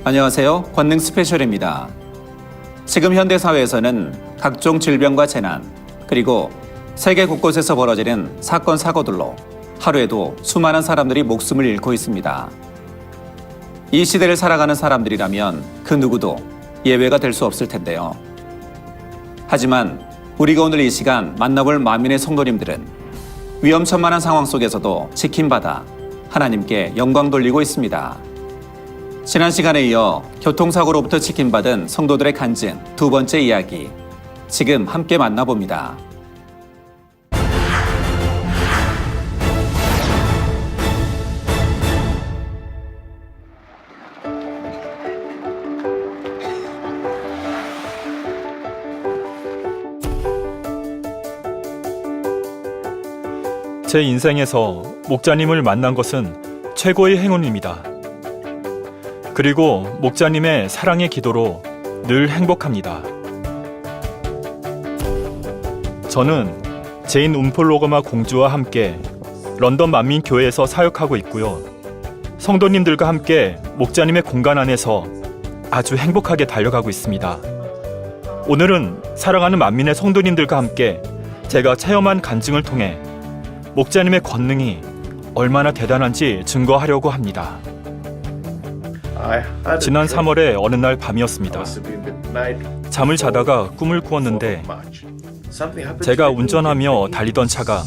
안녕하세요. 권능 스페셜입니다. 지금 현대 사회에서는 각종 질병과 재난, 그리고 세계 곳곳에서 벌어지는 사건, 사고들로 하루에도 수많은 사람들이 목숨을 잃고 있습니다. 이 시대를 살아가는 사람들이라면 그 누구도 예외가 될 수 없을 텐데요. 하지만 우리가 오늘 이 시간 만나볼 만민의 성도님들은 위험천만한 상황 속에서도 지킴받아 하나님께 영광 돌리고 있습니다. 지난 시간에 이어 교통사고로부터 지킴받은 성도들의 간증 두 번째 이야기, 지금 함께 만나봅니다. 제 인생에서 목자님을 만난 것은 최고의 행운입니다. 그리고 목자님의 사랑의 기도로 늘 행복합니다. 저는 제인 움폴로거마 공주와 함께 런던 만민교회에서 사역하고 있고요. 성도님들과 함께 목자님의 공간 안에서 아주 행복하게 달려가고 있습니다. 오늘은 사랑하는 만민의 성도님들과 함께 제가 체험한 간증을 통해 목자님의 권능이 얼마나 대단한지 증거하려고 합니다. 지난 3월의 어느 날 밤이었습니다. 잠을 자다가 꿈을 꾸었는데 제가 운전하며 달리던 차가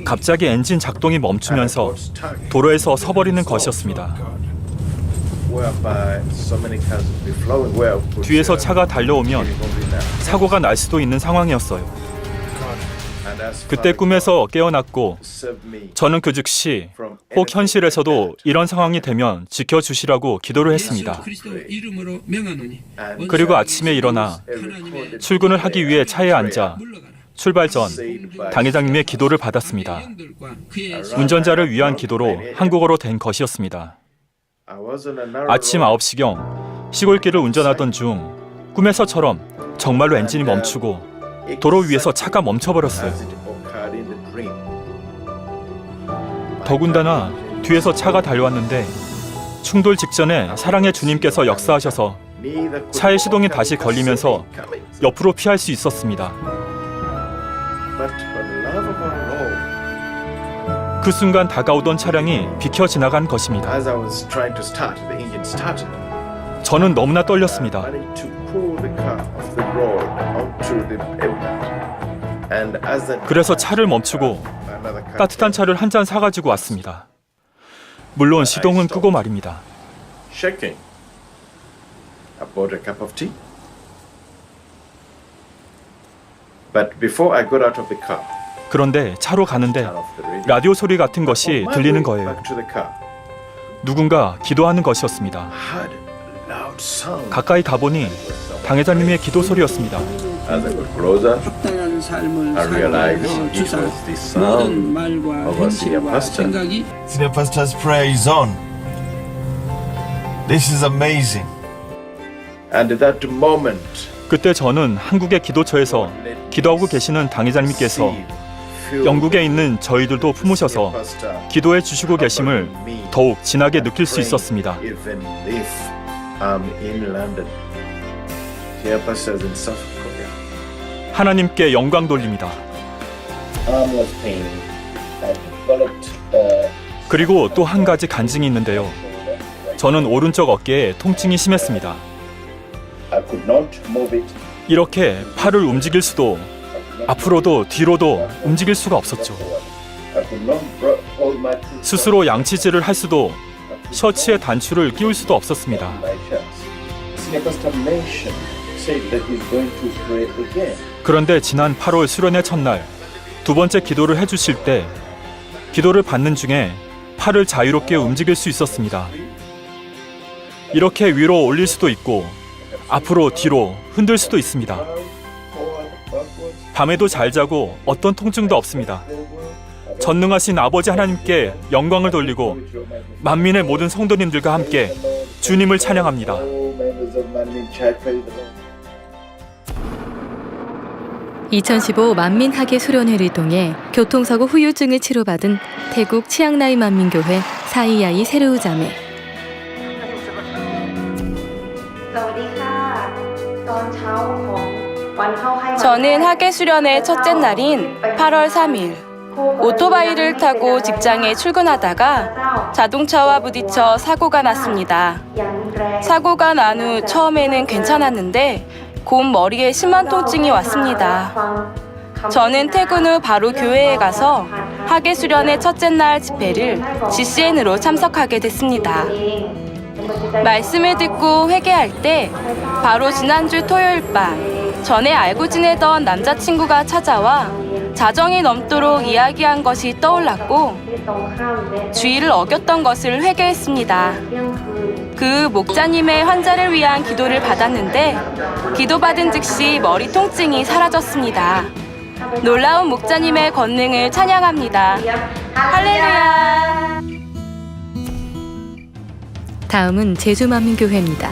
갑자기 엔진 작동이 멈추면서 도로에서 서버리는 것이었습니다. 뒤에서 차가 달려오면 사고가 날 수도 있는 상황이었어요. 그때 꿈에서 깨어났고 저는 그 즉시 혹 현실에서도 이런 상황이 되면 지켜주시라고 기도를 했습니다. 그리고 아침에 일어나 출근을 하기 위해 차에 앉아 출발 전 당회장님의 기도를 받았습니다. 운전자를 위한 기도로 한국어로 된 것이었습니다. 아침 9시경 시골길을 운전하던 중 꿈에서처럼 정말로 엔진이 멈추고 도로 위에서 차가 멈춰버렸어요. 더군다나 뒤에서 차가 달려왔는데 충돌 직전에 사랑의 주님께서 역사하셔서 차의 시동이 다시 걸리면서 옆으로 피할 수 있었습니다. 그 순간 다가오던 차량이 비켜 지나간 것입니다. 저는 너무나 떨렸습니다. 그래서 차를 멈추고 따뜻한 차를 한 잔 사가지고 왔습니다. 물론 시동은 끄고 말입니다. 그런데 차로 가는데 라디오 소리 같은 것이 들리는 거예요. 누군가 기도하는 것이었습니다. 가까이 가보니 당회자님의 기도 소리였습니다. 합당한 삶을 살게 주사 모든 말과 행실과 생각이 Senior Pastor's prayer is on. This is amazing. And at that moment, 그때 저는 한국의 기도처에서 기도하고 계시는 당회자님께서 영국에 있는 저희들도 품으셔서 기도해 주시고 계심을 더욱 진하게 느낄 수 있었습니다. even if I'm in London, dear pastors in South Korea, 하나님께 영광 돌립니다. arm was paining. I developed 그리고 또 한 가지 간증이 있는데요. 저는 오른쪽 어깨에 통증이 심했습니다. I could not move it. 이렇게 팔을 움직일 수도 앞으로도 뒤로도 움직일 수가 없었죠. I could not hold my feet 스스로 양치질을 할 수도 셔츠에 단추를 끼울 수도 없었습니다. my shirts. Senior Pastor mentioned, said that he's going to pray again. 그런데 지난 8월 수련회 첫날 두 번째 기도를 해주실 때 기도를 받는 중에 팔을 자유롭게 움직일 수 있었습니다. 이렇게 위로 올릴 수도 있고 앞으로 뒤로 흔들 수도 있습니다. 밤에도 잘 자고 어떤 통증도 없습니다. 전능하신 아버지 하나님께 영광을 돌리고 만민의 모든 성도님들과 함께 주님을 찬양합니다. Members of Manmin Church, praise the Lord. 2015 만민학예 수련회를 통해 교통사고 후유증을 치료받은 태국 치앙라이 만민교회 사이야이 세르우 자매. 저는 학예 수련의 첫째 날인 8월 3일 오토바이를 타고 직장에 출근하다가 자동차와 부딪혀 사고가 났습니다. 사고가 난 후 처음에는 괜찮았는데 곧 머리에 심한 통증이 왔습니다. 저는 퇴근 후 바로 교회에 가서 학예 수련의 첫째 날 집회를 GCN으로 참석하게 됐습니다. 말씀을 듣고 회개할 때 바로 지난주 토요일 밤 전에 알고 지내던 남자친구가 찾아와 자정이 넘도록 이야기한 것이 떠올랐고 주의를 어겼던 것을 회개했습니다. 그 목자님의 환자를 위한 기도를 받았는데 기도받은 즉시 머리 통증이 사라졌습니다. 놀라운 목자님의 권능을 찬양합니다. 할렐루야! 다음은 제주만민교회입니다.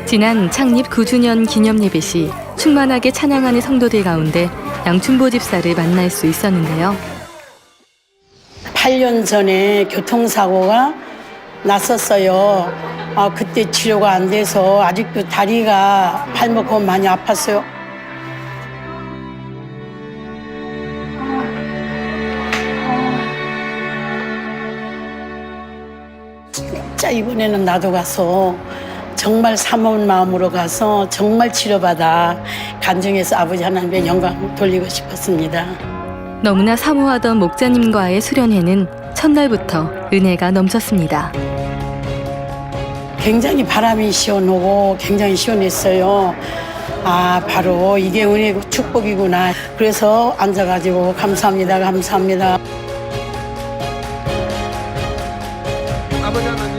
지난 창립 9주년 기념 예배 시 충만하게 찬양하는 성도들 가운데 양춘보 집사를 만날 수 있었는데요. 8년 전에 교통사고가 났었어요. 그때 치료가 안 돼서 아직도 다리가 발목은 많이 아팠어요. 진짜 이번에는 나도 가서 정말 사모운 마음으로 가서 정말 치료받아 간증해서 아버지 하나님의 영광 돌리고 싶었습니다. 너무나 사모하던 목자님과의 수련회는 첫날부터 은혜가 넘쳤습니다. 굉장히 바람이 시원하고 굉장히 시원했어요. 바로 이게 은혜고 축복이구나. 그래서 앉아가지고 감사합니다, 감사합니다. 아버지 하나님.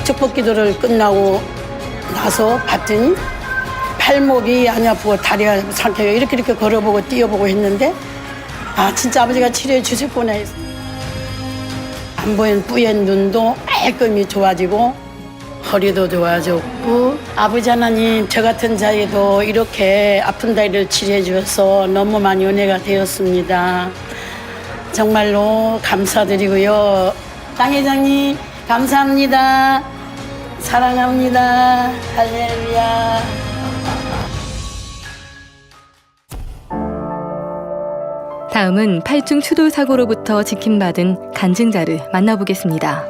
축복 기도를 끝나고 나서 봤더니 팔목이 안 아프고 다리가 상태가 이렇게 걸어보고 뛰어보고 했는데 진짜 아버지가 치료해 주셨구나 해서 안 보이는 뿌연 눈도 깔끔히 좋아지고 허리도 좋아졌고 아버지 하나님 저 같은 자에도 이렇게 아픈 다리를 치료해 주셔서 너무 많이 은혜가 되었습니다. 정말로 감사드리고요. 당 회장님 감사합니다. 사랑합니다. 할렐루야. 다음은 팔중 추돌 사고로부터 지킴받은 간증자를 만나보겠습니다.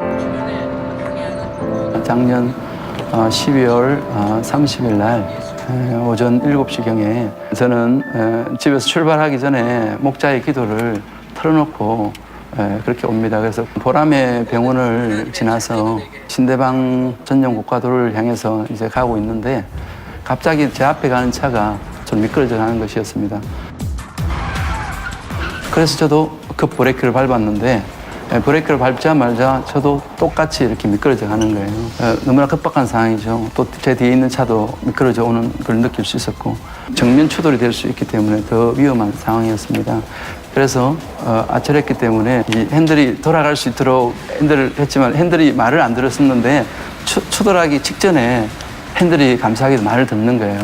작년 12월 30일 날 오전 7시경에 저는 집에서 출발하기 전에 목자의 기도를 틀어놓고 그렇게 옵니다. 그래서 보람의 병원을 지나서 신대방 전용 고가도로를 향해서 이제 가고 있는데 갑자기 제 앞에 가는 차가 좀 미끄러져 가는 것이었습니다. 그래서 저도 급 브레이크를 밟았는데 브레이크를 밟자마자 저도 똑같이 이렇게 미끄러져 가는 거예요. 너무나 급박한 상황이죠. 또 제 뒤에 있는 차도 미끄러져 오는 걸 느낄 수 있었고 정면 추돌이 될 수 있기 때문에 더 위험한 상황이었습니다. 그래서 아찔했기 때문에 이 핸들이 돌아갈 수 있도록 핸들을 했지만 핸들이 말을 안 들었었는데 추돌하기 직전에 핸들이 감사하게도 말을 듣는 거예요.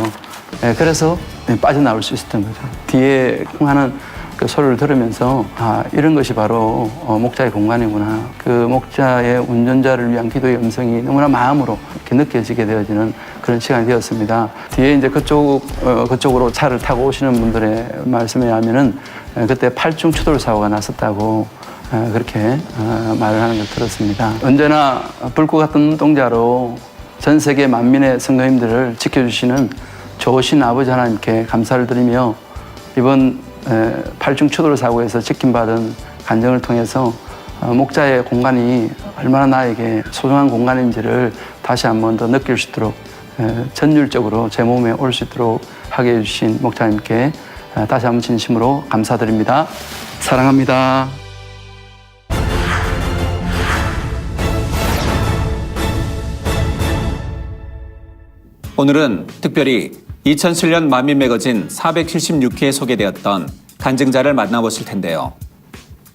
그래서 빠져나올 수 있었던 거죠. 뒤에 하는 그 소리를 들으면서 이런 것이 바로 목자의 공간이구나. 그 목자의 운전자를 위한 기도의 음성이 너무나 마음으로 이렇게 느껴지게 되어지는 그런 시간이 되었습니다. 뒤에 이제 그쪽으로 차를 타고 오시는 분들의 말씀에 의하면은 그때 8중 추돌 사고가 났었다고 그렇게 말을 하는 걸 들었습니다. 언제나 불꽃 같은 눈동자로 전 세계 만민의 성도님들을 지켜주시는 좋으신 아버지 하나님께 감사를 드리며 이번 8중 추돌 사고에서 지킴받은 간증을 통해서 목자의 공간이 얼마나 나에게 소중한 공간인지를 다시 한 번 더 느낄 수 있도록 전율적으로 제 몸에 올 수 있도록 하게 해주신 목자님께 다시 한 번 진심으로 감사드립니다. 사랑합니다. 오늘은 특별히 2007년 만민 매거진 476회에 소개되었던 간증자를 만나보실 텐데요.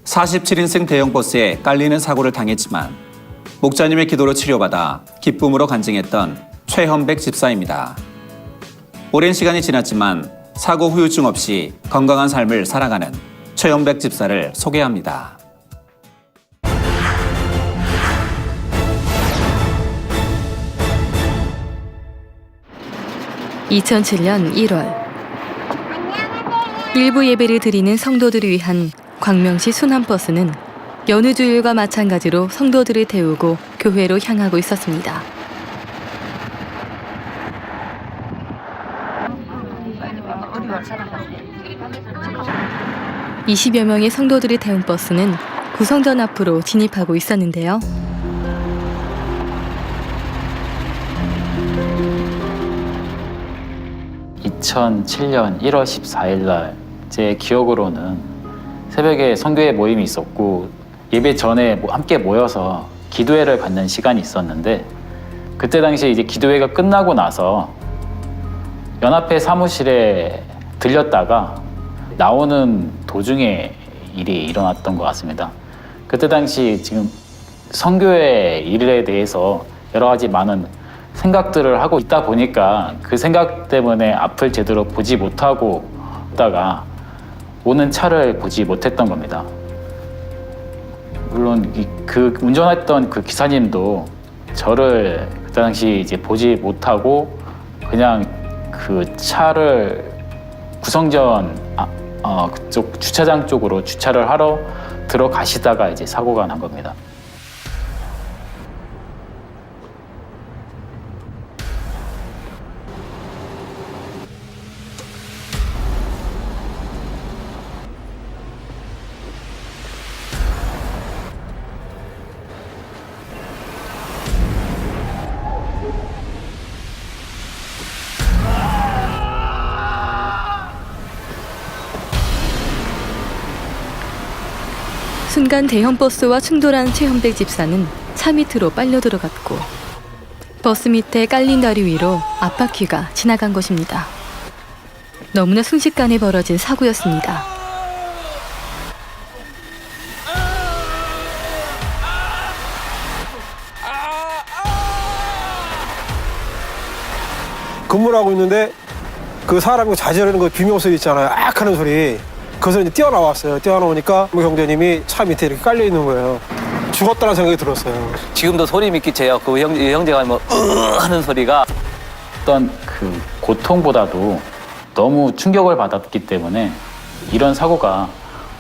47인승 대형 버스에 깔리는 사고를 당했지만 목자님의 기도로 치료받아 기쁨으로 간증했던 최현백 집사입니다. 오랜 시간이 지났지만 사고 후유증 없이 건강한 삶을 살아가는 최현백 집사를 소개합니다. 2007년 1월 일부 예배를 드리는 성도들을 위한 광명시 순환버스는 여느 주일과 마찬가지로 성도들을 태우고 교회로 향하고 있었습니다. (20여) 명의 성도들을 태운 버스는 구성전 앞으로 진입하고 있었는데요. (2007년 1월 14일) 날 제 기억으로는 새벽에 선교회 모임이 있었고 예배 전에 함께 모여서 기도회를 갖는 시간이 있었는데, 그때 당시에 이제 기도회가 끝나고 나서 연합회 사무실에 들렸다가 나오는 도중에 일이 일어났던 것 같습니다. 그때 당시 지금 선교회 일에 대해서 여러 가지 많은 생각들을 하고 있다 보니까 그 생각 때문에 앞을 제대로 보지 못하고 있다가 오는 차를 보지 못했던 겁니다. 물론 그 운전했던 그 기사님도 저를 그때 당시 이제 보지 못하고 그냥 그 차를 구성전 그쪽 주차장 쪽으로 주차를 하러 들어가시다가 이제 사고가 난 겁니다. 순간 대형 버스와 충돌한 최현백 집사는 차 밑으로 빨려 들어갔고 버스 밑에 깔린 다리 위로 앞바퀴가 지나간 것입니다. 너무나 순식간에 벌어진 사고였습니다. 근무를 하고 있는데 그 사람이 자지르는 그 비명소리 있잖아요. 악 하는 소리. 그 소리 뛰어나왔어요. 뛰어나오니까 형제님이 차 밑에 이렇게 깔려 있는 거예요. 죽었다는 생각이 들었어요. 지금도 소리 믿기째요. 그 형제가 뭐 하는 소리가 어떤 그 고통보다도 너무 충격을 받았기 때문에 이런 사고가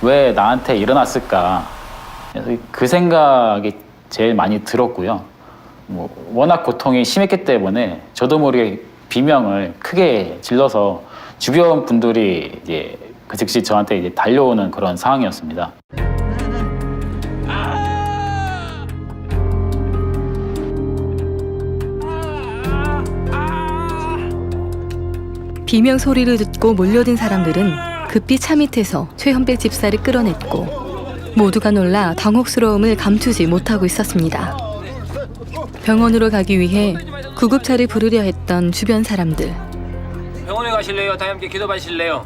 왜 나한테 일어났을까, 그래서 그 생각이 제일 많이 들었고요. 뭐 워낙 고통이 심했기 때문에 저도 모르게 비명을 크게 질러서 주변 분들이 이제 그 즉시 저한테 이제 달려오는 그런 상황이었습니다. 비명 소리를 듣고 몰려든 사람들은 급히 차 밑에서 최현백 집사를 끌어냈고 모두가 놀라 당혹스러움을 감추지 못하고 있었습니다. 병원으로 가기 위해 구급차를 부르려 했던 주변 사람들. 병원에 가실래요? 다 함께 기도 받으실래요?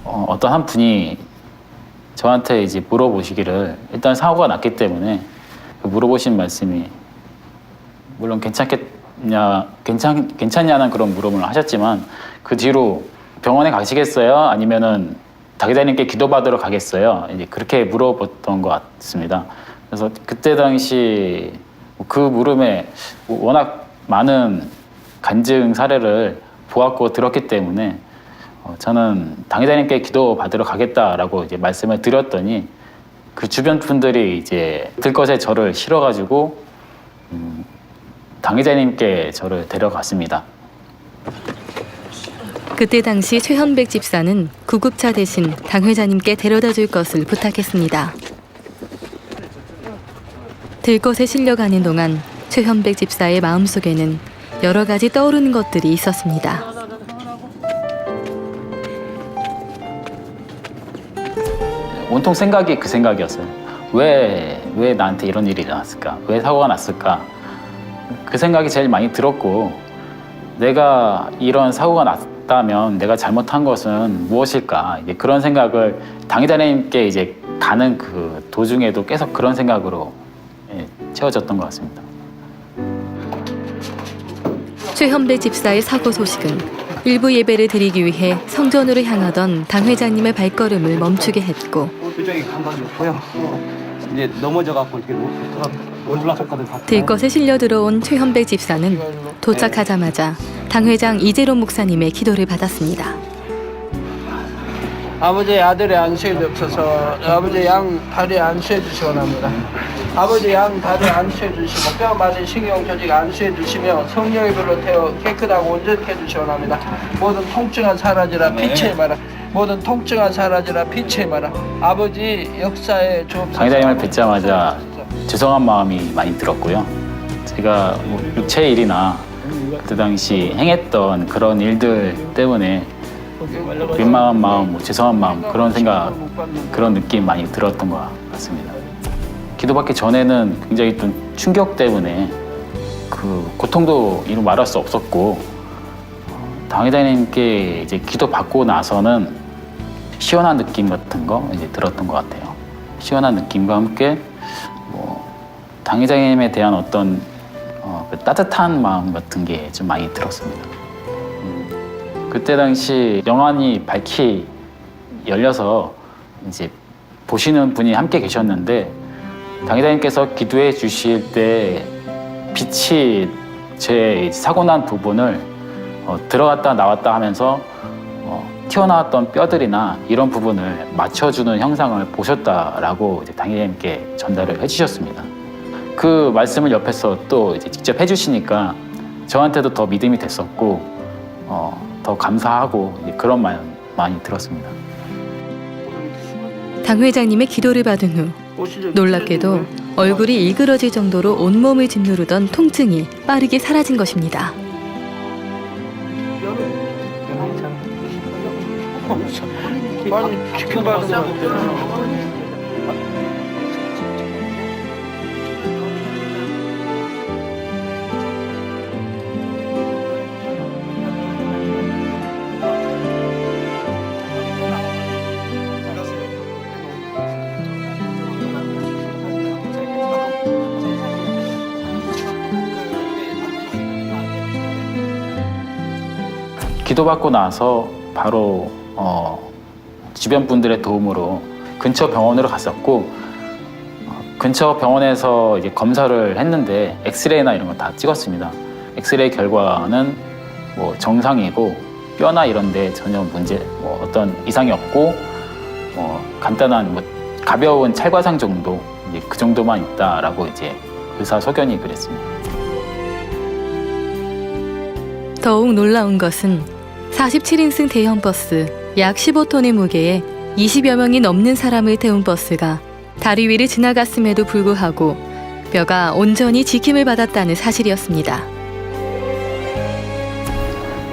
어떤 한 분이 저한테 이제 물어보시기를, 일단 사고가 났기 때문에 물어보신 말씀이, 물론 괜찮냐는 그런 물음을 하셨지만 그 뒤로 병원에 가시겠어요? 아니면은 당회장님께 기도받으러 가겠어요? 이제 그렇게 물어봤던 것 같습니다. 그래서 그때 당시 그 물음에 워낙 많은 간증 사례를 보았고 들었기 때문에 저는 당회장님께 기도받으러 가겠다라고 이제 말씀을 드렸더니 그 주변 분들이 이제 들것에 저를 실어가지고 당회장님께 저를 데려갔습니다. 그때 당시 최현백 집사는 구급차 대신 당회장님께 데려다 줄 것을 부탁했습니다. 들것에 실려가는 동안 최현백 집사의 마음속에는 여러 가지 떠오르는 것들이 있었습니다. 온통 생각이 그 생각이었어요. 왜 나한테 이런 일이 일어났을까? 왜 사고가 났을까? 그 생각이 제일 많이 들었고, 내가 이런 사고가 났다면 내가 잘못한 것은 무엇일까? 이제 그런 생각을 당회장님께 이제 가는 그 도중에도 계속 그런 생각으로 채워졌던 것 같습니다. 최현백 집사의 사고 소식은 일부 예배를 드리기 위해 성전으로 향하던 당회장님의 발걸음을 멈추게 했고, 표정이 감각이 없고요. 이제 넘어져갖고 이렇게 올라갔거든. 들것에 실려 들어온 최현백 집사는 도착하자마자 당회장 이재론 목사님의 기도를 받았습니다. 아버지 아들의 안수에 없어서 아버지 양 다리에 안수해 주시기 원합니다. 아버지 양 다리에 안수해 주시고 뼈 마른 신경 조직 안수해 주시며 성령의 불로 태워 깨끗하고 온전케 해주시기 원합니다. 모든 통증은 사라지라 빛의 마라. 모든 통증은 사라지라 빛의 마라. 아버지 역사에 주옵소서. 당회장님을 뵙자마자 죄송한 마음이 많이 들었고요. 제가 뭐 육체의 일이나 그때 당시 행했던 그런 일들 때문에 민망한 마음, 뭐 죄송한 마음 그런 생각, 그런 느낌 많이 들었던 것 같습니다. 기도받기 전에는 굉장히 좀 충격 때문에 그 고통도 이루 말할 수 없었고 당회장님께 이제 기도받고 나서는 시원한 느낌 같은 거 이제 들었던 것 같아요. 시원한 느낌과 함께 뭐 당회장님에 대한 어떤 그 따뜻한 마음 같은 게 좀 많이 들었습니다. 그때 당시 영안이 밝히 열려서 이제 보시는 분이 함께 계셨는데 당회장님께서 기도해 주실 때 빛이 제 사고 난 부분을 들어갔다 나왔다 하면서 튀어나왔던 뼈들이나 이런 부분을 맞춰주는 형상을 보셨다라고 이제 당회장님께 전달을 해주셨습니다. 그 말씀을 옆에서 또 이제 직접 해주시니까 저한테도 더 믿음이 됐었고 더 감사하고 그런 마음 많이 들었습니다. 당 회장님의 기도를 받은 후 놀랍게도 얼굴이 일그러질 정도로 온몸을 짓누르던 통증이 빠르게 사라진 것입니다. 많이 지켜봐도 기도받고 나서 바로 주변 분들의 도움으로 근처 병원으로 갔었고 근처 병원에서 이제 검사를 했는데 엑스레이나 이런 거 다 찍었습니다. 엑스레이 결과는 뭐 정상이고 뼈나 이런 데 전혀 문제 뭐 어떤 이상이 없고 간단한 뭐 가벼운 찰과상 정도 이제 그 정도만 있다라고 이제 의사 소견이 그랬습니다. 더욱 놀라운 것은 47인승 대형 버스 약 15톤의 무게에 20여 명이 넘는 사람을 태운 버스가 다리 위를 지나갔음에도 불구하고 뼈가 온전히 지킴을 받았다는 사실이었습니다.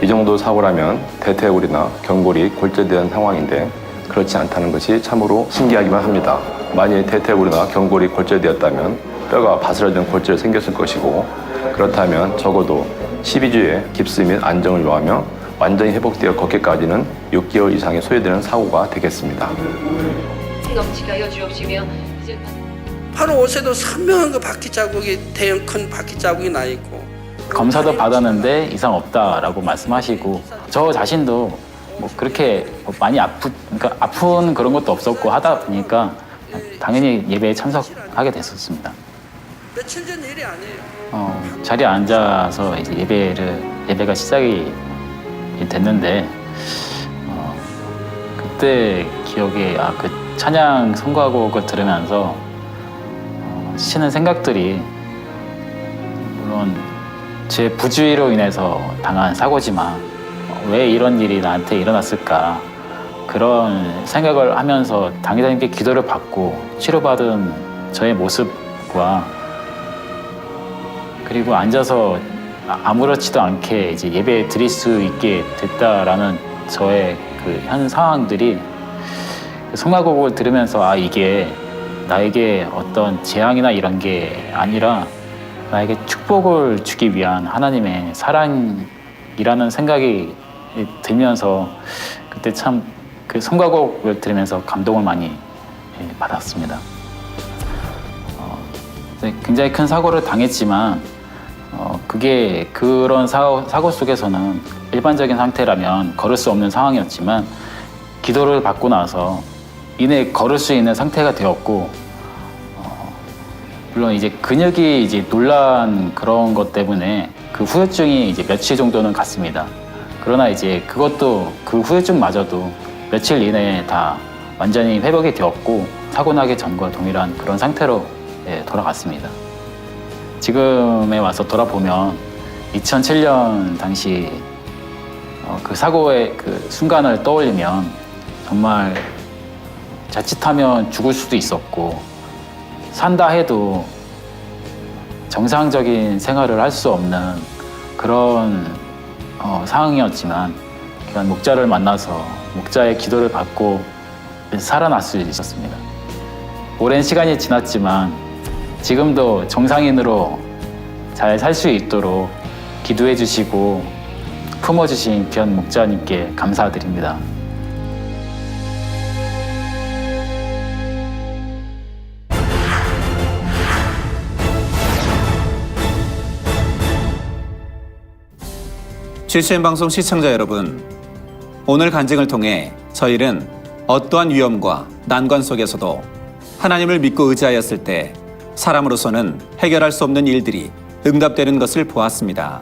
이 정도 사고라면 대퇴골이나 경골이 골절된 상황인데 그렇지 않다는 것이 참으로 신기하기만 합니다. 만일 대퇴골이나 경골이 골절되었다면 뼈가 바스러진 골절이 생겼을 것이고 그렇다면 적어도 12주의 깁스 및 안정을 요하며 완전히 회복되어 걷기까지는 6개월 이상이 소요되는 사고가 되겠습니다. 바로 옷에도 선명한 그 바퀴 자국이 대형 큰 바퀴 자국이 나 있고 검사도 받았는데 이상 없다라고 말씀하시고 저 자신도 뭐 그렇게 많이 그러니까 아픈 그런 것도 없었고 하다 보니까 당연히 예배에 참석하게 됐었습니다. 며칠 전 일이 아니에요. 자리에 앉아서 이제 예배가 시작이 됐는데 그때 기억에 그 찬양 선거곡을 들으면서 치는 생각들이 물론 제 부주의로 인해서 당한 사고지만 왜 이런 일이 나한테 일어났을까 그런 생각을 하면서 당회장님께 기도를 받고 치료받은 저의 모습과 그리고 앉아서 아무렇지도 않게 이제 예배 드릴 수 있게 됐다라는 저의 그 현 상황들이 성가곡을 들으면서 이게 나에게 어떤 재앙이나 이런 게 아니라 나에게 축복을 주기 위한 하나님의 사랑이라는 생각이 들면서 그때 참 그 성가곡을 들으면서 감동을 많이 받았습니다. 굉장히 큰 사고를 당했지만 그게 그런 사고 속에서는 일반적인 상태라면 걸을 수 없는 상황이었지만 기도를 받고 나서 이내 걸을 수 있는 상태가 되었고 물론 이제 근육이 이제 놀란 그런 것 때문에 그 그 후유증이 이제 며칠 정도는 갔습니다. 그러나 이제 그것도 그 후유증마저도 며칠 이내에 다 완전히 회복이 되었고 사고 나기 전과 동일한 그런 상태로 돌아갔습니다. 지금에 와서 돌아보면 2007년 당시 그 사고의 그 순간을 떠올리면 정말 자칫하면 죽을 수도 있었고 산다 해도 정상적인 생활을 할 수 없는 그런 상황이었지만 귀한 목자를 만나서 목자의 기도를 받고 살아날 수 있었습니다. 오랜 시간이 지났지만 지금도 정상인으로 잘 살 수 있도록 기도해 주시고 품어주신 귀한 목자님께 감사드립니다. GCN 방송 시청자 여러분, 오늘 간증을 통해 저희는 어떠한 위험과 난관 속에서도 하나님을 믿고 의지하였을 때 사람으로서는 해결할 수 없는 일들이 응답되는 것을 보았습니다.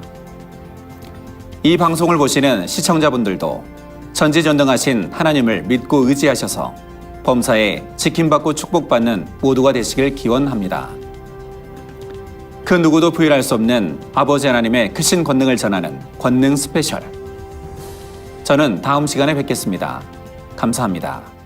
이 방송을 보시는 시청자분들도 전지전능하신 하나님을 믿고 의지하셔서 범사에 지킴받고 축복받는 모두가 되시길 기원합니다. 그 누구도 부인할 수 없는 아버지 하나님의 크신 권능을 전하는 권능 스페셜. 저는 다음 시간에 뵙겠습니다. 감사합니다.